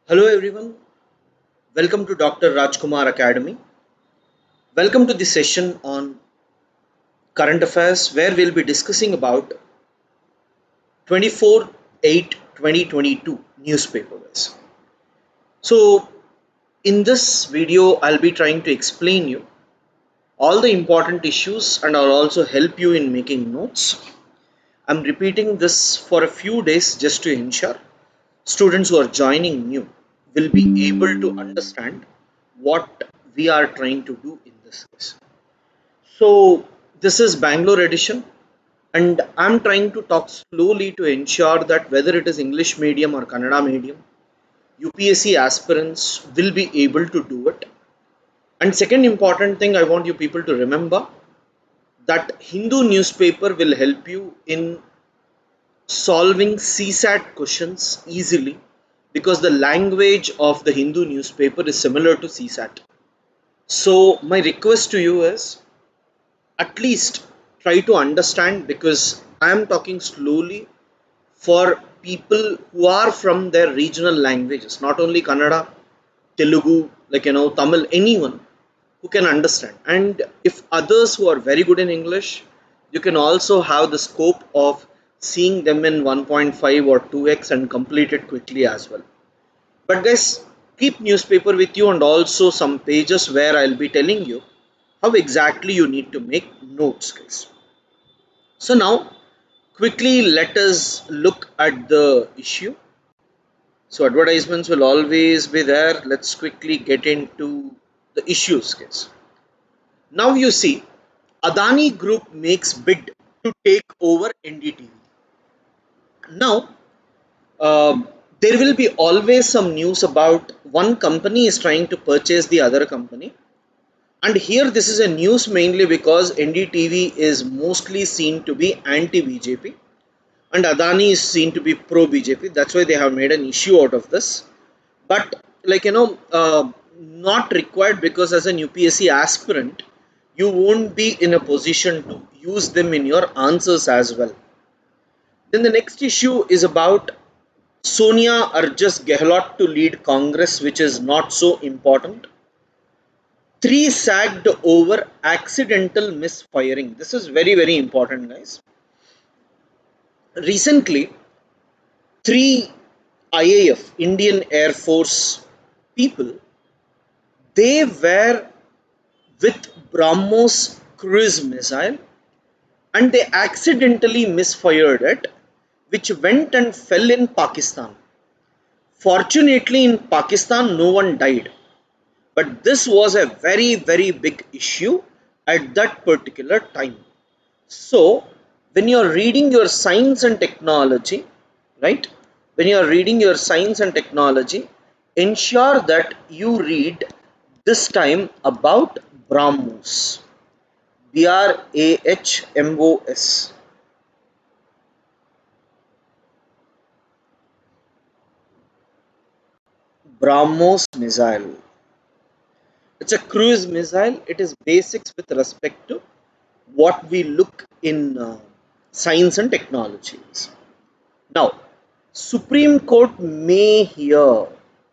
Hello everyone, welcome to Dr. Rajkumar Academy. Welcome to the session on current affairs where we'll be discussing about 24/8/2022 newspapers. So in this video I'll be trying to explain you all the important issues and I'll also help you in making notes. I'm repeating this for a few days just to ensure students who are joining new will be able to understand what we are trying to do in this case. So this is Bangalore edition, and I'm trying to talk slowly to ensure that whether it is English medium or Kannada medium, UPSC aspirants will be able to do it. And second important thing I want you people to remember that Hindu newspaper will help you in solving CSAT questions easily because the language of the Hindu newspaper is similar to CSAT. So my request to you is at least try to understand because I am talking slowly for people who are from their regional languages, not only Kannada, Telugu, Tamil, anyone who can understand. And if others who are very good in English, you can also have the scope of seeing them in 1.5 or 2x and complete it quickly as well. But guys, keep newspaper with you and also some pages where I'll be telling you how exactly you need to make notes, guys. So now quickly let us look at the issue. So advertisements will always be there. Let's quickly get into the issues, guys. Now you see Adani Group makes bid to take over NDTV. Now there will be always some news about one company is trying to purchase the other company. And here this is a news mainly because NDTV is mostly seen to be anti-BJP and Adani is seen to be pro-BJP. That's why they have made an issue out of this. But not required because as an UPSC aspirant, you won't be in a position to use them in your answers as well. Then the next issue is about Sonia urges Gehlot to lead Congress, which is not so important. Three sacked over accidental misfiring. This is very, very important, guys. Recently, three IAF, Indian Air Force people, they were with BrahMos cruise missile and they accidentally misfired it, which went and fell in Pakistan. Fortunately, in Pakistan, no one died. But this was a very, very big issue at that particular time. So, when you're reading your science and technology, right? When you're reading your science and technology, ensure that you read this time about BrahMos. BRAHMOS. BrahMos missile. It's a cruise missile. It is basics with respect to what we look in science and technologies. Now, Supreme Court may hear.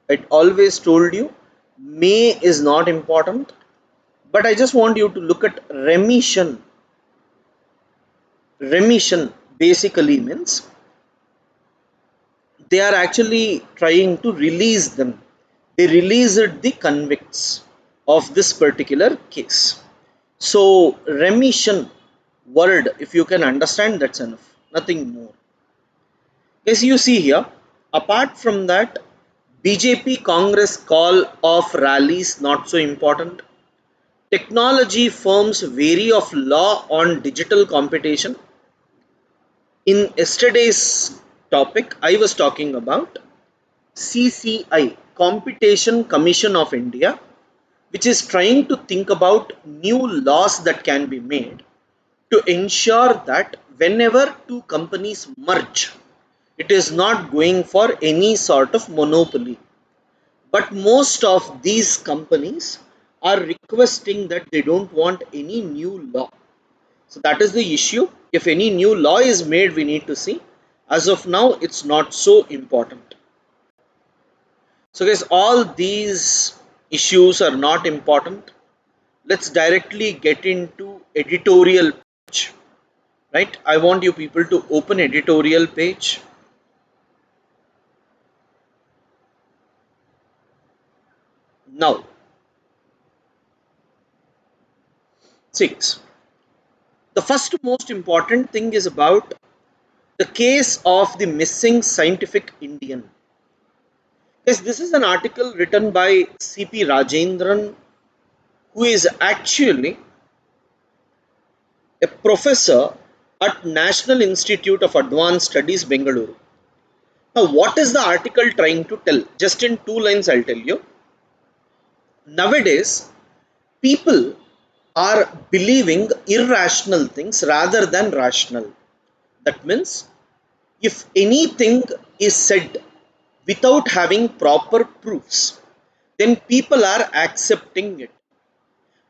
It always told you may is not important, but I just want you to look at remission. Remission basically means they are actually trying to release them. They released the convicts of this particular case. So remission word, if you can understand, that's enough. Nothing more. As you see here, apart from that, BJP Congress call of rallies not so important. Technology firms vary of law on digital competition. In yesterday's topic, I was talking about CCI, Competition Commission of India, which is trying to think about new laws that can be made to ensure that whenever two companies merge, it is not going for any sort of monopoly. But most of these companies are requesting that they don't want any new law. So that is the issue. If any new law is made, we need to see. As of now, it's not so important. So guys, all these issues are not important. Let's directly get into editorial page, right? I want you people to open editorial page. Now, 6. The first most important thing is about the case of the missing scientific Indian. Yes, this is an article written by C.P. Rajendran, who is actually a professor at National Institute of Advanced Studies, Bengaluru. Now, what is the article trying to tell? Just in 2 lines, I'll tell you. Nowadays, people are believing irrational things rather than rational. That means, if anything is said without having proper proofs, then people are accepting it.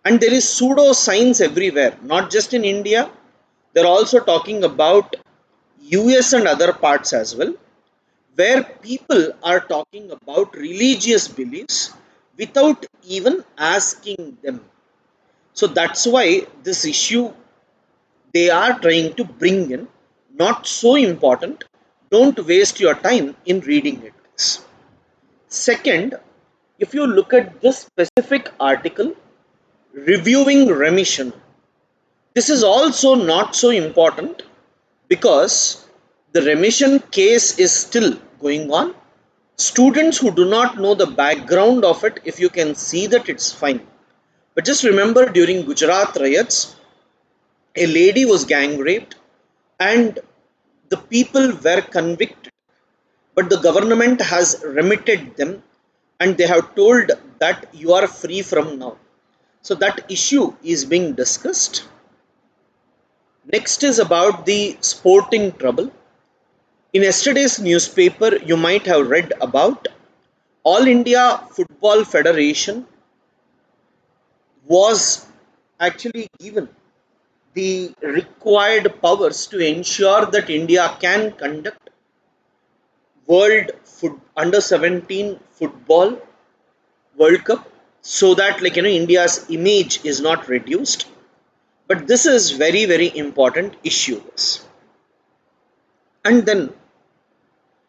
And there is pseudo science everywhere, not just in India. They're also talking about US and other parts as well, where people are talking about religious beliefs without even asking them. So that's why this issue they are trying to bring in, not so important. Don't waste your time in reading it. Second, if you look at this specific article, reviewing remission, this is also not so important because the remission case is still going on. Students who do not know the background of it, if you can see that, it's fine. But just remember, during Gujarat riots, a lady was gang raped and the people were convicted, but the government has remitted them and they have told that you are free from now. So that issue is being discussed. Next is about the sporting trouble. In yesterday's newspaper, you might have read about All India Football Federation was actually given the required powers to ensure that India can conduct World Under 17 Football World Cup, so that India's image is not reduced. But this is very important issue. And then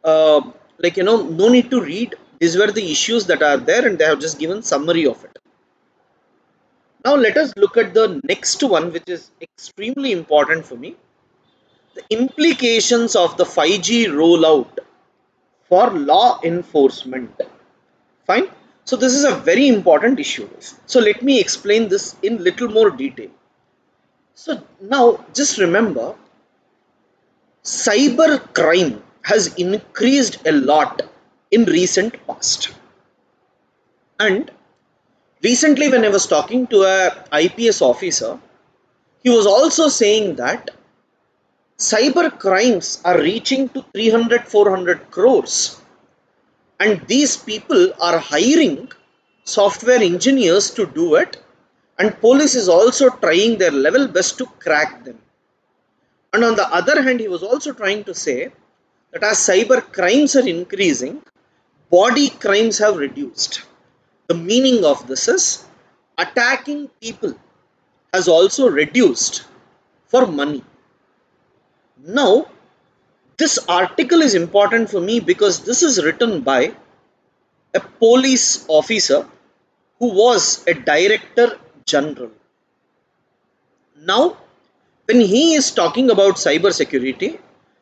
no need to read. These were the issues that are there and they have just given summary of it. Now let us look at the next one, which is extremely important for me. The implications of the 5G rollout for law enforcement. Fine. So this is a very important issue. So let me explain this in little more detail. So now just remember, cyber crime has increased a lot in recent past. And recently when I was talking to a IPS officer, he was also saying that cyber crimes are reaching to 300-400 crores, and these people are hiring software engineers to do it, and police is also trying their level best to crack them. And on the other hand, he was also trying to say that as cyber crimes are increasing, body crimes have reduced. The meaning of this is attacking people has also reduced for money. Now, this article is important for me because this is written by a police officer who was a director general. Now, when he is talking about cyber security,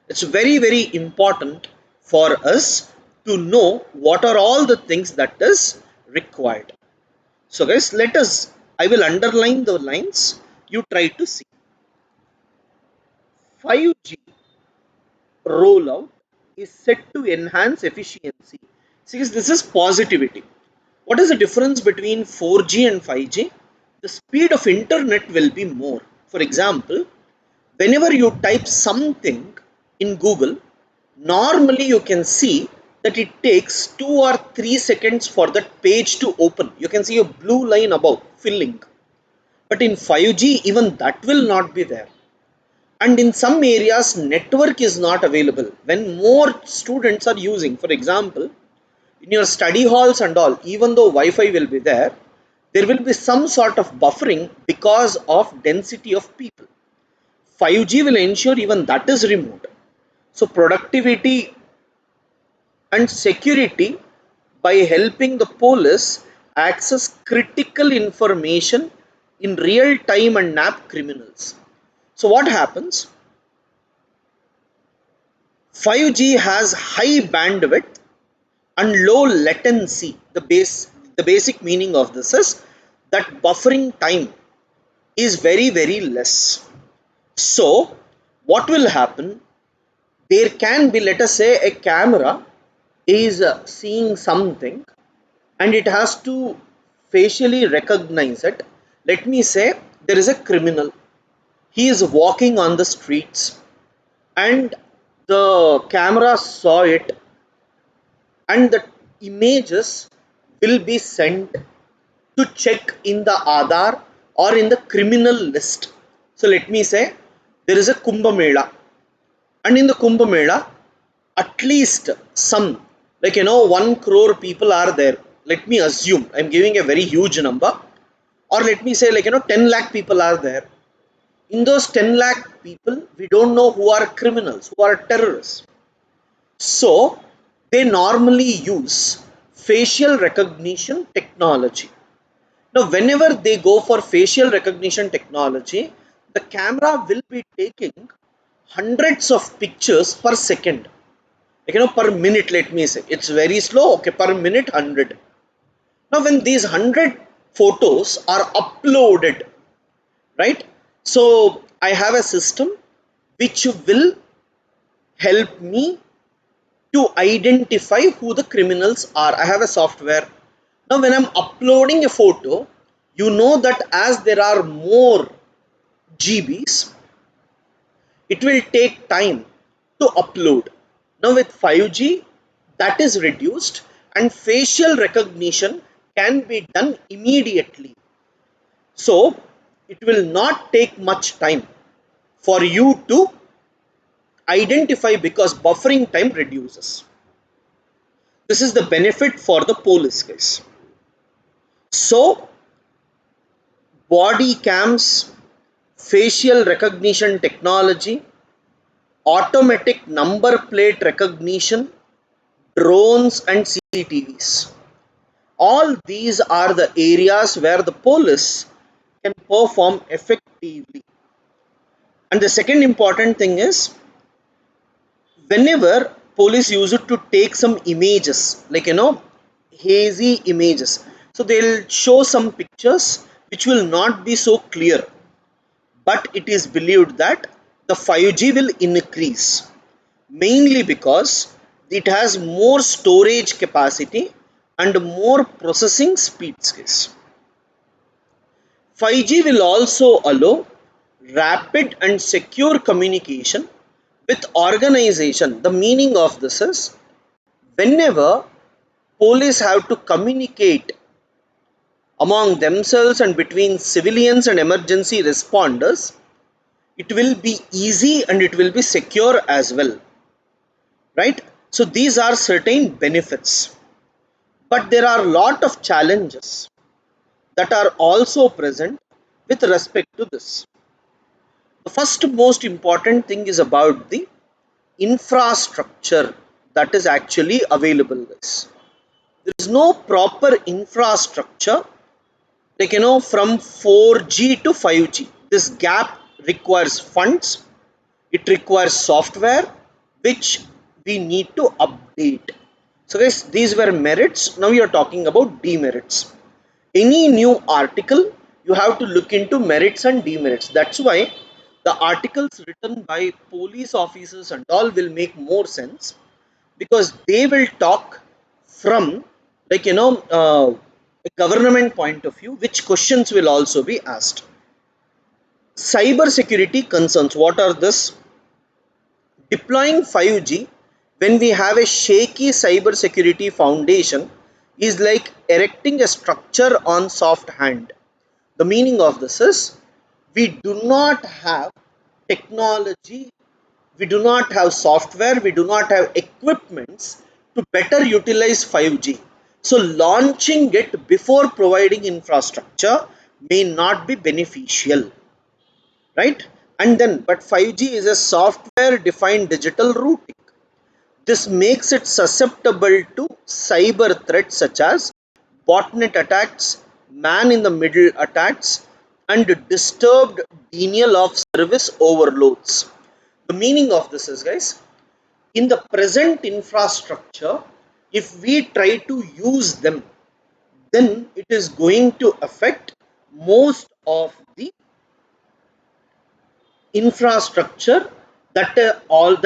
it's very important for us to know what are all the things that is required. So guys, I will underline the lines, you try to see. 5G rollout is set to enhance efficiency. See, this is positivity. What is the difference between 4G and 5G? The speed of internet will be more. For example, whenever you type something in Google, normally you can see that it takes 2 or 3 seconds for that page to open. You can see a blue line above filling. But in 5G, even that will not be there. And in some areas, network is not available. When more students are using, for example, in your study halls and all, even though Wi-Fi will be there will be some sort of buffering because of density of people. 5G will ensure even that is removed. So productivity and security by helping the police access critical information in real time and nab criminals. So what happens? 5G has high bandwidth and low latency. The basic meaning of this is that buffering time is very less. So what will happen? There can be, let us say, a camera is seeing something and it has to facially recognize it. Let me say there is a criminal. He is walking on the streets and the camera saw it, and the images will be sent to check in the Aadhaar or in the criminal list. So let me say there is a Kumbh Mela, and in the Kumbh Mela at least some, like 1 crore people are there. Let me assume, I'm giving a very huge number, or let me say 10 lakh people are there. In those 10 lakh people, we don't know who are criminals, who are terrorists. So they normally use facial recognition technology. Now whenever they go for facial recognition technology, the camera will be taking hundreds of pictures per second. Per minute, let me say. It's very slow, okay, per minute 100. Now when these 100 photos are uploaded, right? So I have a system which will help me to identify who the criminals are. I have a software. Now when I'm uploading a photo, you know that as there are more GBs, it will take time to upload. Now with 5G, that is reduced and facial recognition can be done immediately. So it will not take much time for you to identify because buffering time reduces. This is the benefit for the police case. So body cams, facial recognition technology, automatic number plate recognition, drones and CCTVs. All these are the areas where the police can perform effectively. And the second important thing is, whenever police use it to take some images, hazy images, so they'll show some pictures which will not be so clear, but it is believed that the 5G will increase, mainly because it has more storage capacity and more processing speeds. 5G will also allow rapid and secure communication with organization. The meaning of this is, whenever police have to communicate among themselves and between civilians and emergency responders, it will be easy and it will be secure as well, right? So these are certain benefits, but there are a lot of challenges that are also present with respect to this. The first most important thing is about the infrastructure that is actually available, guys. There is no proper infrastructure, from 4G to 5G. This gap requires funds, it requires software which we need to update. So guys, these were merits. Now we are talking about demerits. Any new article, you have to look into merits and demerits. That's why the articles written by police officers and all will make more sense, because they will talk from a government point of view, which questions will also be asked. Cyber security concerns, what are this? Deploying 5G when we have a shaky cyber security foundation is like erecting a structure on soft hand. The meaning of this is, we do not have technology, we do not have software, we do not have equipments to better utilize 5G. So launching it before providing infrastructure may not be beneficial, right? And then, but 5G is a software defined digital routing. This makes it susceptible to cyber threats such as botnet attacks, man in the middle attacks, and disturbed denial of service overloads. The meaning of this is, guys, in the present infrastructure, if we try to use them, then it is going to affect most of the infrastructure that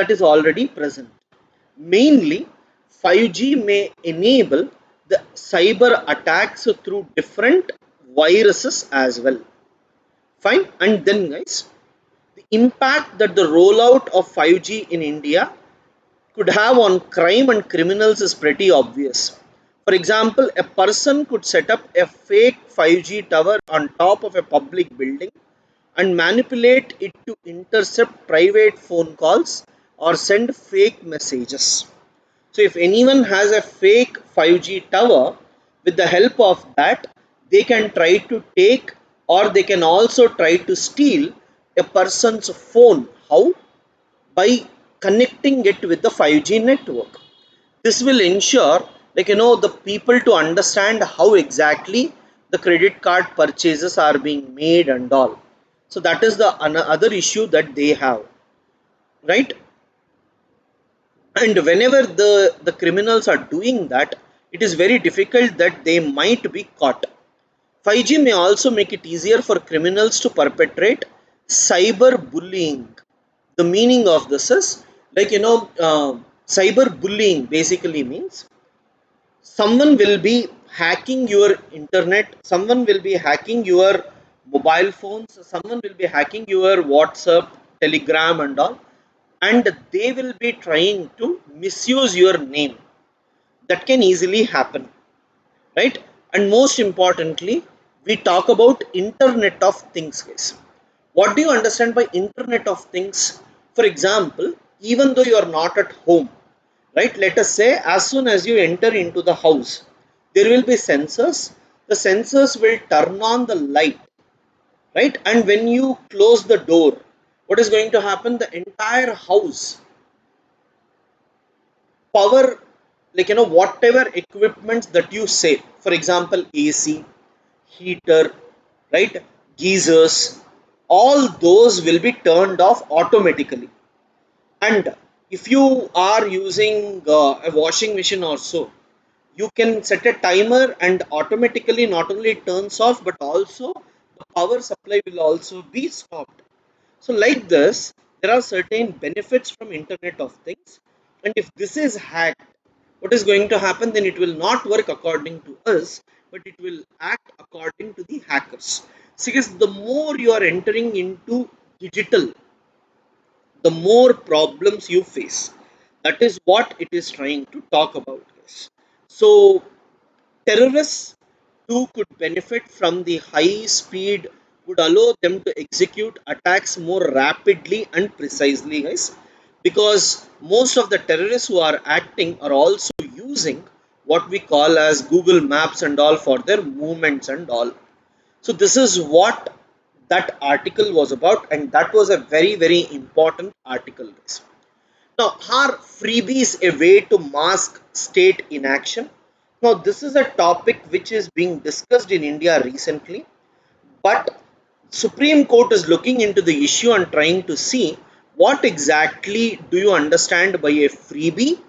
is already present. Mainly, 5G may enable the cyber attacks through different viruses as well. Fine. And then, guys, the impact that the rollout of 5G in India could have on crime and criminals is pretty obvious. For example, a person could set up a fake 5G tower on top of a public building and manipulate it to intercept private phone calls or send fake messages. So, if anyone has a fake 5G tower, with the help of that, they can try to take, or they can also try to steal a person's phone. How? By connecting it with the 5G network. This will ensure, the people to understand how exactly the credit card purchases are being made and all. So that is the another issue that they have, right? And whenever the criminals are doing that, it is very difficult that they might be caught. 5G may also make it easier for criminals to perpetrate cyber bullying. The meaning of this is, cyber bullying basically means someone will be hacking your internet, someone will be hacking your mobile phones, someone will be hacking your WhatsApp, Telegram and all, and they will be trying to misuse your name. That can easily happen, right? And most importantly, we talk about internet of things, guys. What do you understand by internet of things? For example, even though you are not at home, right, let us say as soon as you enter into the house, there will be sensors. The sensors will turn on the light, right? And when you close the door, what is going to happen? The entire house power, whatever equipments that you say, for example AC, heater, right, geysers, all those will be turned off automatically. And if you are using a washing machine or so, you can set a timer and automatically not only it turns off but also the power supply will also be stopped. So like this, there are certain benefits from Internet of Things, and if this is hacked, what is going to happen? Then it will not work according to us, but it will act according to the hackers. Because the more you are entering into digital, the more problems you face. That is what it is trying to talk about. Guys. So terrorists too could benefit from the high speed, would allow them to execute attacks more rapidly and precisely, guys. Because most of the terrorists who are acting are also using what we call as Google Maps and all for their movements and all. So this is what that article was about, and that was a very, very important article, guys. Now, are freebies a way to mask state inaction? Now, this is a topic which is being discussed in India recently, but Supreme Court is looking into the issue and trying to see what exactly do you understand by a freebie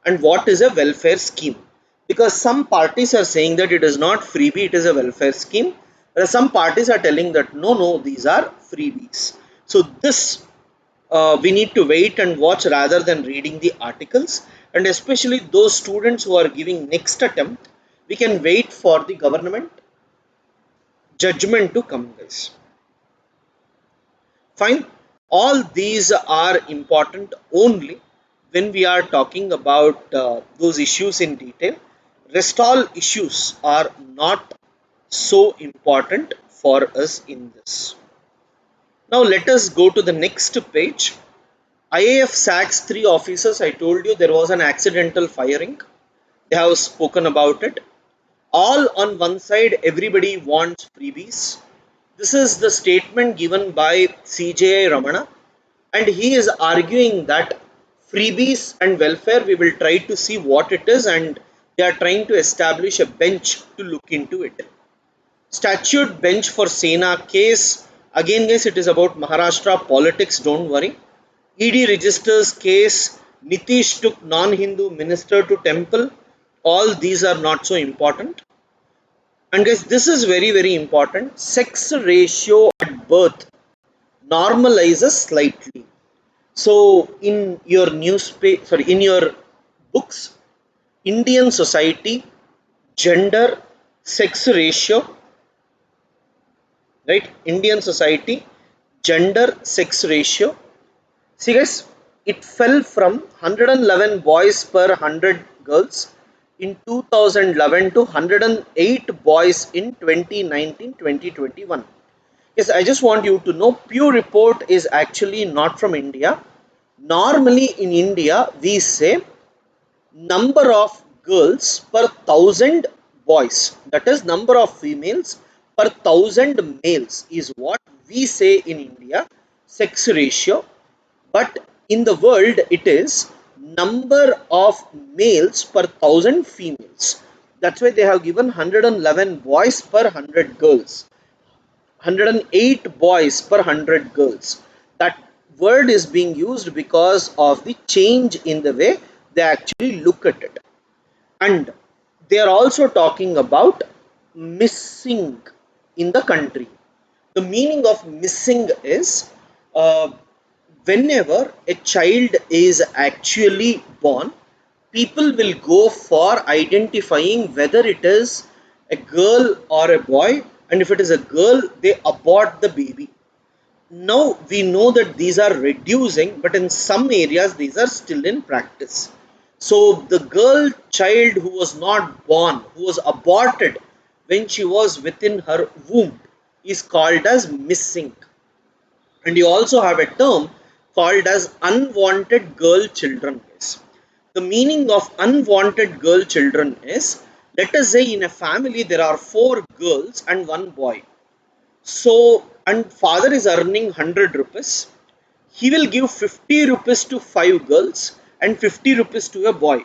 and what is a welfare scheme. Because some parties are saying that it is not freebie, it is a welfare scheme. Whereas some parties are telling that no, these are freebies. So this we need to wait and watch rather than reading the articles, and especially those students who are giving next attempt, we can wait for the government judgment to come, guys. Fine. All these are important only when we are talking about those issues in detail. Rest all issues are not so important for us in this. Now let us go to the next page. IAF sacks 3 officers. I told you there was an accidental firing. They have spoken about it. All on one side, everybody wants freebies. This is the statement given by CJI Ramana, and he is arguing that freebies and welfare, we will try to see what it is, and they are trying to establish a bench to look into it. Statute bench for Sena case. Again, guys, it is about Maharashtra politics, don't worry. ED registers case. Nitish took non-Hindu minister to temple. All these are not so important. And guys, this is very, very important. Sex ratio at birth normalizes slightly. So, in your in your books, Indian society, gender, sex ratio, right? Indian society, gender, sex ratio. See, guys, it fell from 111 boys per 100 girls in 2011 to 108 boys in 2019-2021. Yes, I just want you to know, Pew report is actually not from India. Normally in India, we say number of girls per thousand boys, that is number of females per thousand males, is what we say in India, sex ratio. But in the world, it is number of males per thousand females. That's why they have given 111 boys per 100 girls, 108 boys per 100 girls. That word is being used because of the change in the way they actually look at it. And they are also talking about missing in the country. The meaning of missing is, uh, whenever a child is actually born, people will go for identifying whether it is a girl or a boy, and if it is a girl, they abort the baby. Now we know that these are reducing, but in some areas these are still in practice. So the girl child who was not born, who was aborted when she was within her womb, is called as missing. And you also have a term called as unwanted girl children. The meaning of unwanted girl children is, let us say in a family there are four girls and one boy. So, and father is earning 100 rupees. He will give 50 rupees to five girls and 50 rupees to a boy.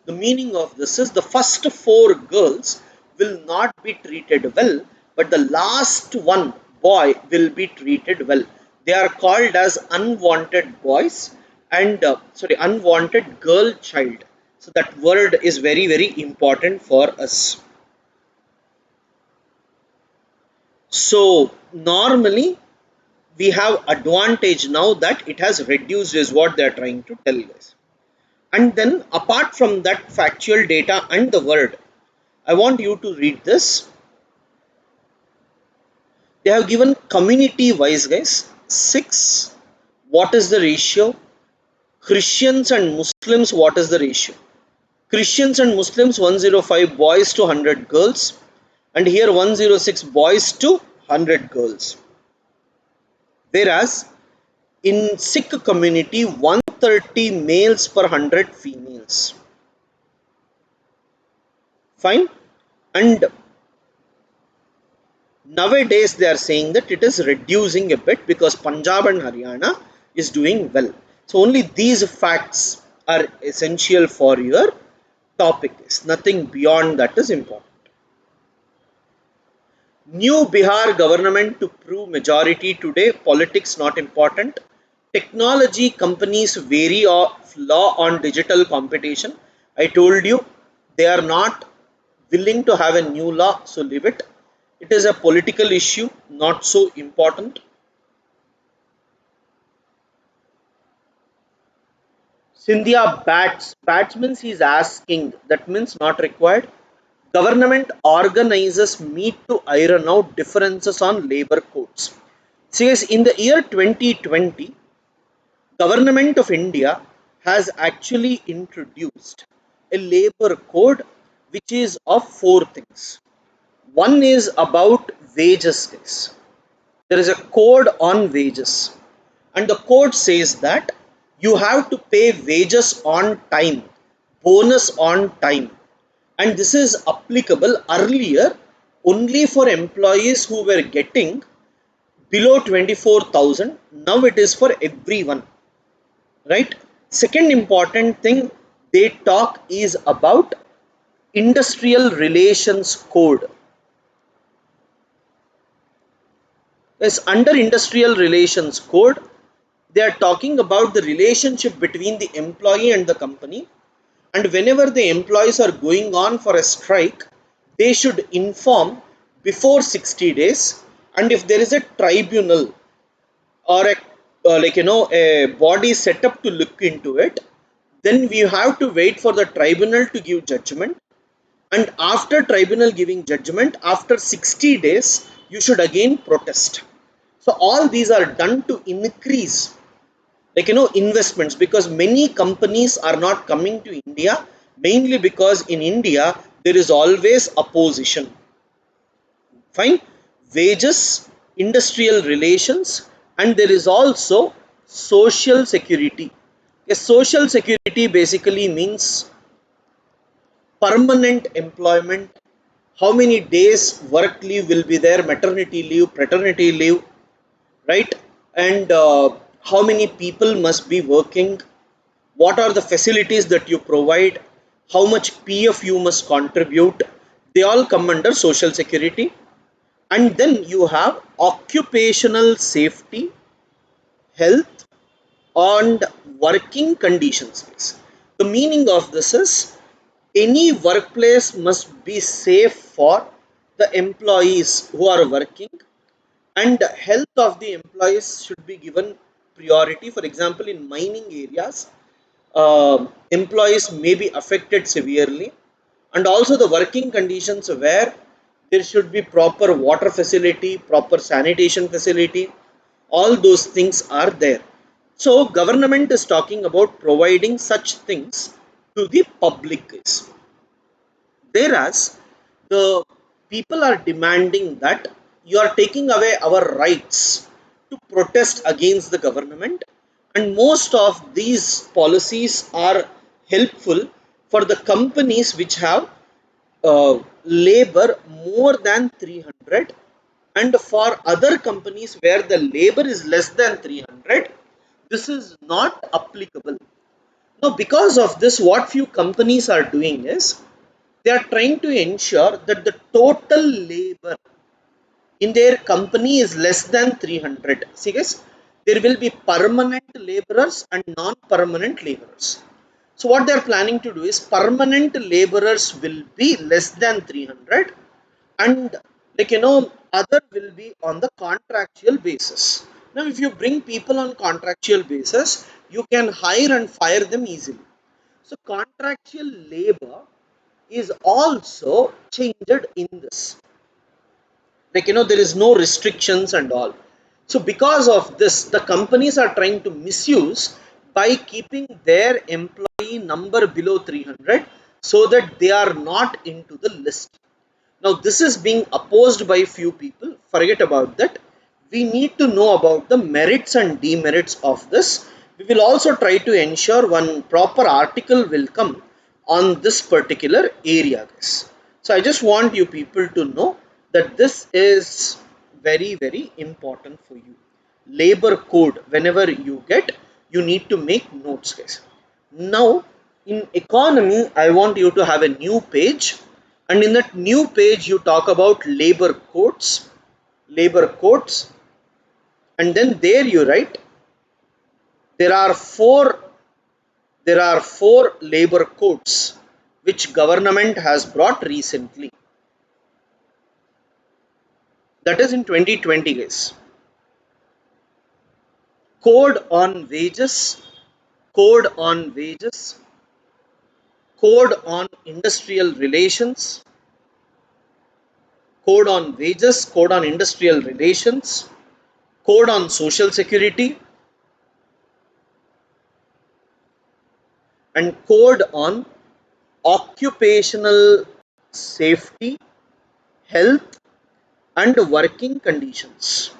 The meaning of this is, the first four girls will not be treated well, but the last one boy will be treated well. They are called as unwanted boys and unwanted girl child. So that word is very, very important for us. So normally we have advantage now that it has reduced, is what they are trying to tell us. And then apart from that factual data and the word, I want you to read this. They have given community wise, guys. 6, what is the ratio? Christians and Muslims, what is the ratio? Christians and Muslims, 105 boys to 100 girls, and here 106 boys to 100 girls. Whereas in Sikh community, 130 males per 100 females. Fine. And nowadays they are saying that it is reducing a bit because Punjab and Haryana is doing well. So only these facts are essential for your topic. Nothing beyond that is important. New Bihar government to prove majority today. Politics not important. Technology companies vary of law on digital competition. I told you they are not willing to have a new law, so leave it. It is a political issue, not so important. Scindia bats. Batsman is asking. That means not required. Government organizers meet to iron out differences on labor codes. Says in the year 2020, Government of India has actually introduced a labor code which is of four things. One is about wages, guys. There is a code on wages, and the code says that you have to pay wages on time, bonus on time. and this is applicable earlier only for employees who were getting below 24,000. Now it is for everyone, right? Second important thing they talk is about industrial relations code. Yes, under industrial relations code, they are talking about the relationship between the employee and the company. And whenever the employees are going on for a strike, they should inform before 60 days. And if there is a tribunal or a a body set up to look into it, then we have to wait for the tribunal to give judgment. And after tribunal giving judgment, after 60 days, you should again protest. So all these are done to increase investments, because many companies are not coming to India, mainly because in India there is always opposition. Fine. Wages, industrial relations, and there is also social security. A social security basically means permanent employment, how many days work leave will be there, maternity leave, paternity leave, right? And how many people must be working, what are the facilities that you provide, how much PF you must contribute, they all come under social security. And then you have occupational safety, health, and working conditions. The meaning of this is any workplace must be safe for the employees who are working, and health of the employees should be given priority. For example, in mining areas, employees may be affected severely, and also the working conditions where there should be proper water facility, proper sanitation facility, all those things are there. So government is talking about providing such things to the public. Whereas the people are demanding that you are taking away our rights to protest against the government, and most of these policies are helpful for the companies which have labor more than 300, and for other companies where the labor is less than 300, this is not applicable. Now because of this, what few companies are doing is they are trying to ensure that the total labor in their company is less than 300. See guys, there will be permanent laborers and non-permanent laborers. So what they are planning to do is permanent laborers will be less than 300, and other will be on the contractual basis. Now if you bring people on contractual basis, you can hire and fire them easily. So contractual labor is also changed in this. There is no restrictions and all. So because of this, the companies are trying to misuse by keeping their employee number below 300, so that they are not into the list. Now this is being opposed by few people. Forget about that. We need to know about the merits and demerits of this. We will also try to ensure one proper article will come on this particular area, guys. So I just want you people to know that this is very very important for you. Labor code, whenever you get, you need to make notes, guys. Now in economy, I want you to have a new page, and in that new page you talk about labor codes, and then there you write there are four labor codes which government has brought recently. That is in 2020, guys. Code on wages, code on wages, code on industrial relations, code on wages, code on industrial relations, code on social security, and code on occupational safety, health, and working conditions.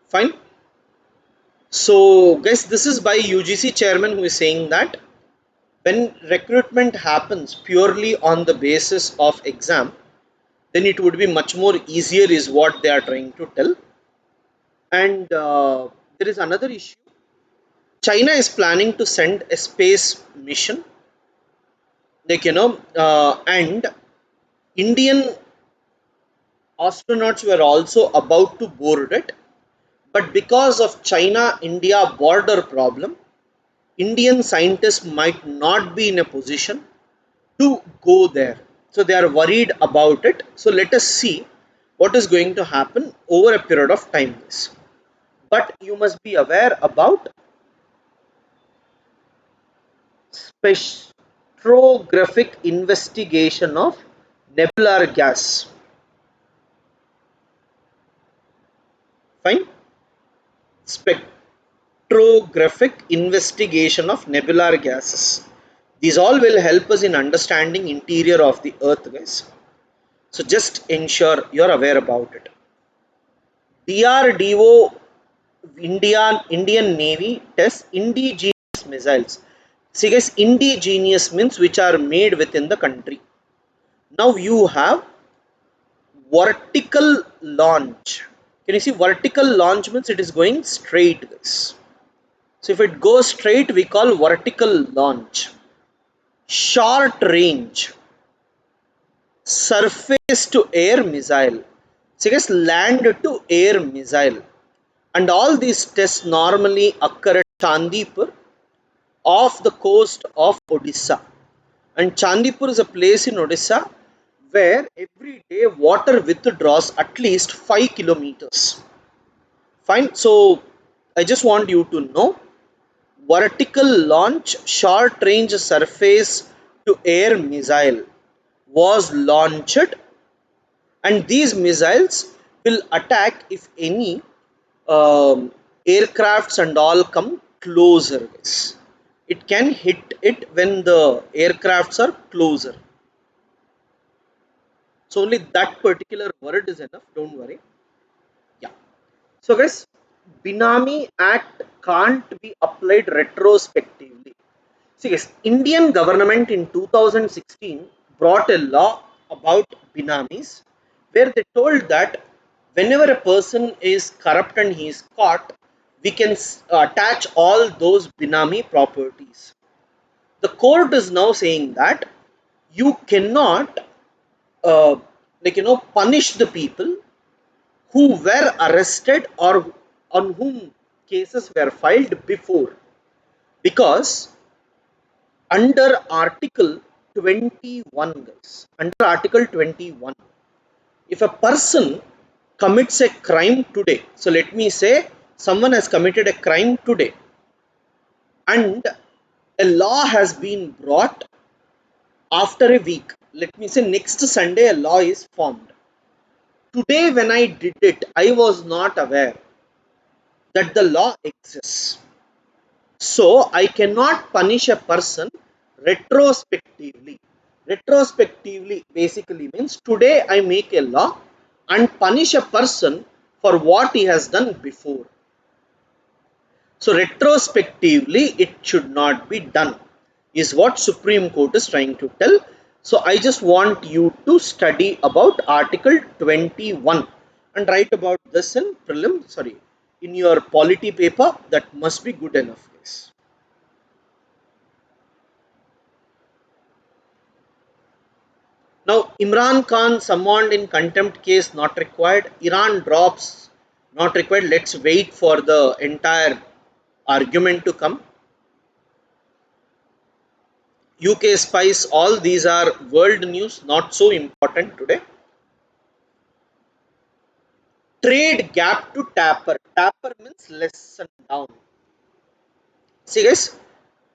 Fine. So guys, this is by UGC chairman who is saying that when recruitment happens purely on the basis of exam, then it would be much more easier is what they are trying to tell. And there is another issue. China is planning to send a space mission, like and Indian astronauts were also about to board it, but because of China India border problem, Indian scientists might not be in a position to go there. So they are worried about it. So let us see what is going to happen over a period of time. But you must be aware about spectrographic investigation of nebular gas. Fine. Spectrographic investigation of nebular gases. These all will help us in understanding interior of the earth, guys. So just ensure you're aware about it. DRDO Indian Navy tests indigenous missiles. See guys, indigenous means which are made within the country. Now you have vertical launch. Can you see vertical launch means it is going straight, guys. So if it goes straight, we call vertical launch. Short range surface to air missile. So guys, land to air missile. And all these tests normally occur at Chandipur off the coast of Odisha. And Chandipur is a place in Odisha where every day water withdraws at least 5 kilometers. Fine. So I just want you to know vertical launch short range surface to air missile was launched, and these missiles will attack if any aircrafts and all come closer. It can hit it when the aircrafts are closer. So only that particular word is enough. Don't worry. Yeah. So guys, Binami Act can't be applied retrospectively. See guys, Indian government in 2016 brought a law about binamis where they told that whenever a person is corrupt and he is caught, we can attach all those binami properties. The court is now saying that you cannot uh, punish the people who were arrested or on whom cases were filed before, because under article 21, guys, under article 21, if a person commits a crime today, so let me say someone has committed a crime today and a law has been brought after a week, let me say next Sunday a law is formed. Today when I did it, I was not aware that the law exists. So I cannot punish a person retrospectively. Retrospectively basically means today I make a law and punish a person for what he has done before. So retrospectively it should not be done, is what Supreme Court is trying to tell. So I just want you to study about Article 21 and write about this in prelim, sorry, in your polity paper. That must be good enough, guys. Now Imran Khan summoned in contempt case not required. Iran drops not required. Let's wait for the entire argument to come. UK spies, all these are world news, not so important today. Trade gap to tapper. Tapper means lessen down. See guys,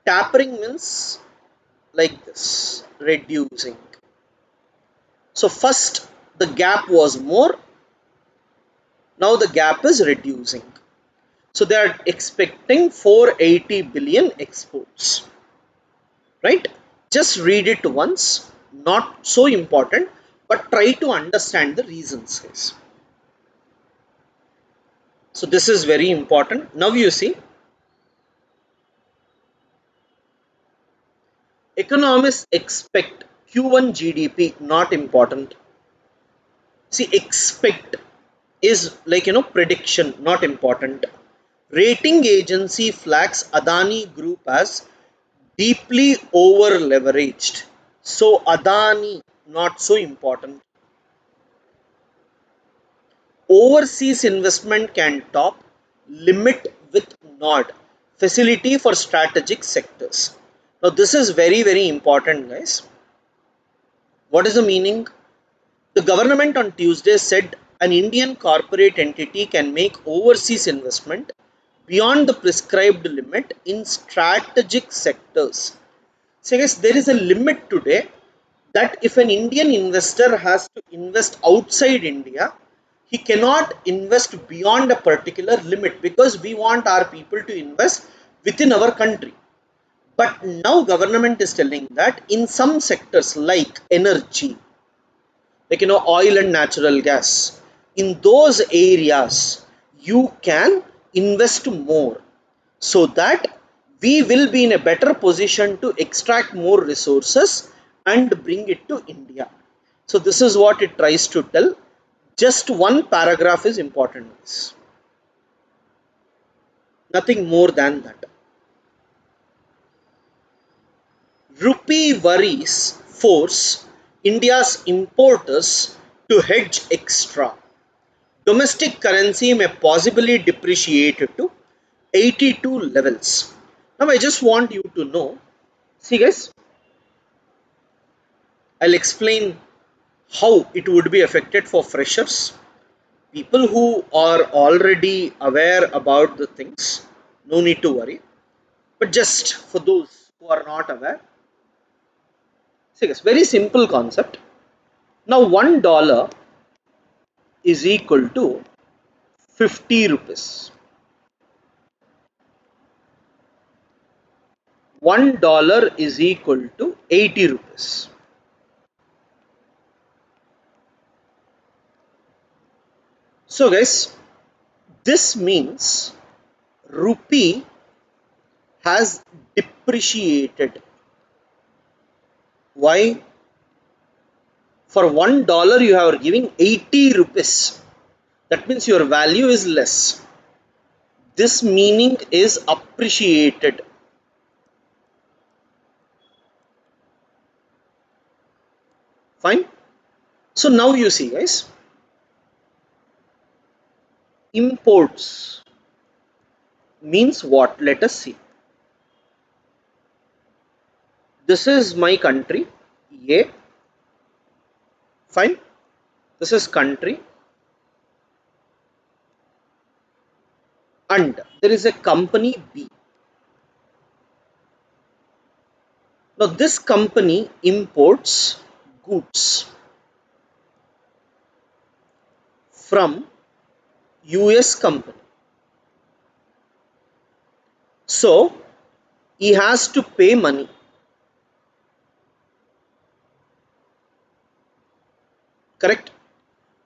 tappering means like this, reducing. So first the gap was more, now the gap is reducing. So they are expecting 480 billion exports. Right? Just read it once, not so important, but try to understand the reasons, guys. So this is very important. Now you see, Economists expect Q1 GDP, not important. See, expect is like prediction, not important. Rating agency flags Adani Group as deeply over leveraged. So Adani not so important. Overseas investment can top, limit with nod, facility for strategic sectors. Now this is very important, guys. What is the meaning? The government on Tuesday said an Indian corporate entity can make overseas investment beyond the prescribed limit in strategic sectors. So guys, there is a limit today that if an Indian investor has to invest outside India, he cannot invest beyond a particular limit, because we want our people to invest within our country. But now government is telling that in some sectors like energy, like oil and natural gas, in those areas you can invest more, so that we will be in a better position to extract more resources and bring it to India. So this is what it tries to tell. Just one paragraph is important, nothing more than that. Rupee worries force India's importers to hedge extra. Domestic currency may possibly depreciate to 82 levels. Now I just want you to know, see guys, I'll explain how it would be affected for freshers, people who are already aware about the things, no need to worry. But just for those who are not aware, see guys, very simple concept. Now $1 is equal to 50 rupees. $1 is equal to 80 rupees. So guys, this means rupee has depreciated. Why? For $1 you are giving 80 rupees. That means your value is less. This meaning is appreciated. Fine. So now you see guys, imports means what? Let us see. This is my country, A. Fine. This is country, and there is a company B. Now this company imports goods from US company. So he has to pay money. Correct?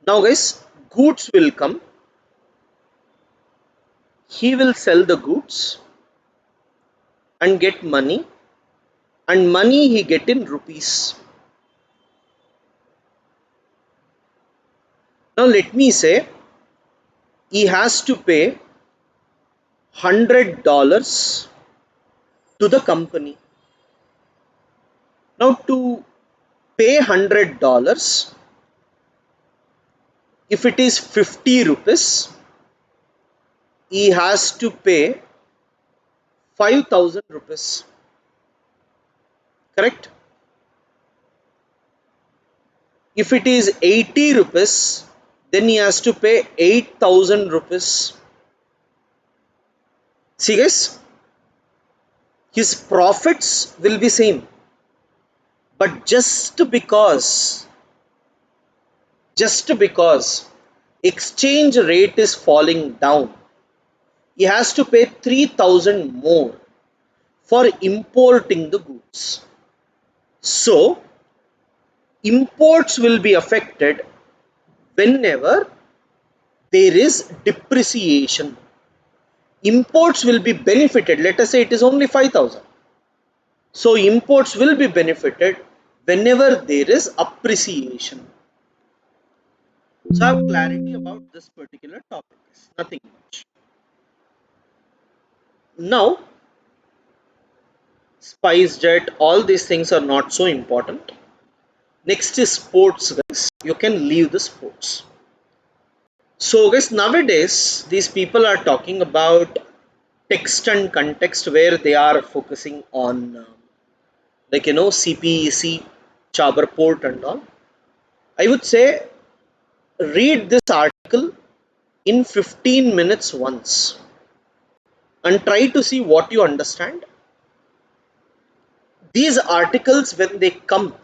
Now guys, goods will come. He will sell the goods and get money, and money he get in rupees. Now let me say he has to pay $100 to the company. Now to pay $100, if it is 50 rupees, he has to pay 5,000 rupees. Correct? If it is 80 rupees, then he has to pay 8,000 rupees. See guys, his profits will be same, but just because exchange rate is falling down, he has to pay 3,000 more for importing the goods. So imports will be affected whenever there is depreciation. Imports will be benefited. Let us say it is only 5,000. So imports will be benefited whenever there is appreciation. So I have clarity about this particular topic. Nothing much. Now, Spice Jet, all these things are not so important. Next is sports, guys. You can leave the sports. So, guys, nowadays these people are talking about text and context where they are focusing on CPEC, Chabar Port and all. I would say read this article in 15 minutes once and try to see what you understand. These articles, when they come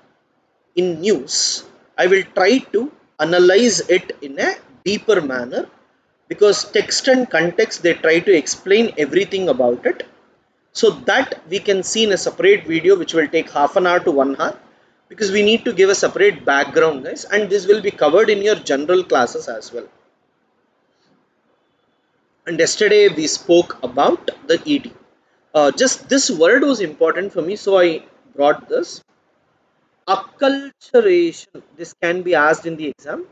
in news, I will try to analyze it in a deeper manner, because text and context they try to explain everything about it, so that we can see in a separate video which will take half an hour to 1 hour, because we need to give a separate background, guys, and this will be covered in your general classes as well. And yesterday we spoke about the ED. Just this word was important for me, so I brought this. Acculturation. This can be asked in the exam.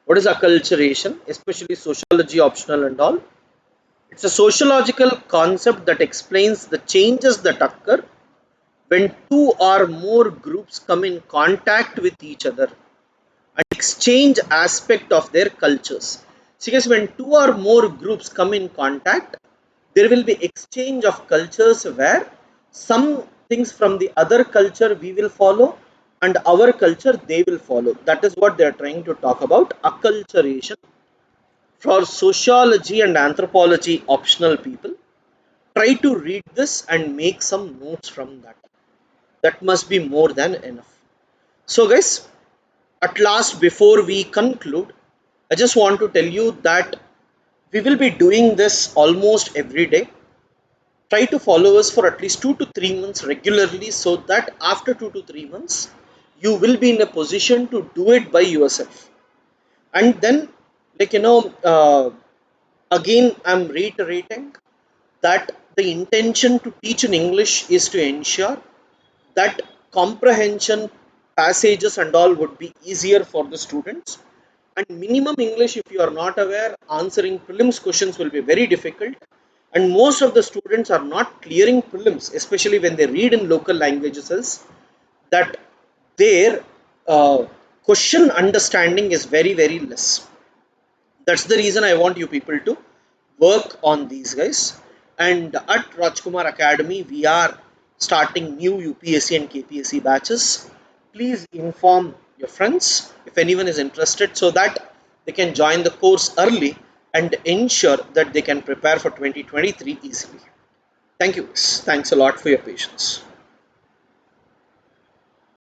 What is acculturation? Especially sociology optional and all. It's a sociological concept that explains the changes that occur when two or more groups come in contact with each other and exchange aspect of their cultures. See guys, when two or more groups come in contact, there will be exchange of cultures where some things from the other culture we will follow and our culture they will follow. That is what they are trying to talk about, acculturation. For sociology and anthropology optional people, try to read this and make some notes from that. That must be more than enough. So guys, at last, before we conclude, I just want to tell you that we will be doing this almost every day. Try to follow us for at least 2 to 3 months regularly, so that after 2 to 3 months, you will be in a position to do it by yourself. And then, again, I'm reiterating that the intention to teach in English is to ensure that comprehension passages and all would be easier for the students, and minimum English, if you are not aware, answering prelims questions will be very difficult, and most of the students are not clearing prelims, especially when they read in local languages, is that their question understanding is very less. That's the reason I want you people to work on these, guys. And at Rajkumar Academy, we are starting new UPSC and KPSC batches. Please inform your friends if anyone is interested, so that they can join the course early and ensure that they can prepare for 2023 easily. Thank you, guys. Thanks a lot for your patience.